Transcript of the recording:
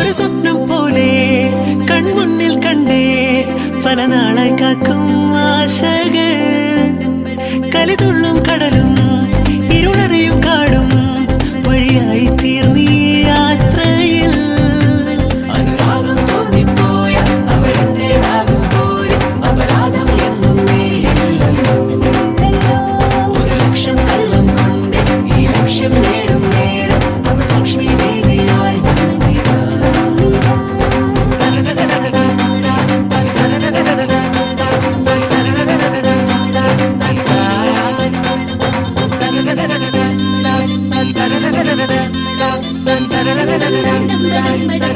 ഒരു സ്വപ്നം പോലെ കൺമുന്നിൽ കണ്ടേ പല നാളായി കാക്കും ആശകൾ കലിതുള്ളും കടലും ഇരുളറിയും കാടും വഴിയായി തീർന്നീ യാത്രയിൽ അനുരാഗം തോന്നിപ്പോയ അവരെന്റേതാകും പോലെ അപരാധം എന്നും നേരില്ലല്ലോ ഒരു ലക്ഷം കള്ളം കൊണ്ട് ഈ ലക്ഷ്യം നേടും നേരം അവൾ ലക്ഷ്മി ദേവിയായി വന്നിതാ Bye.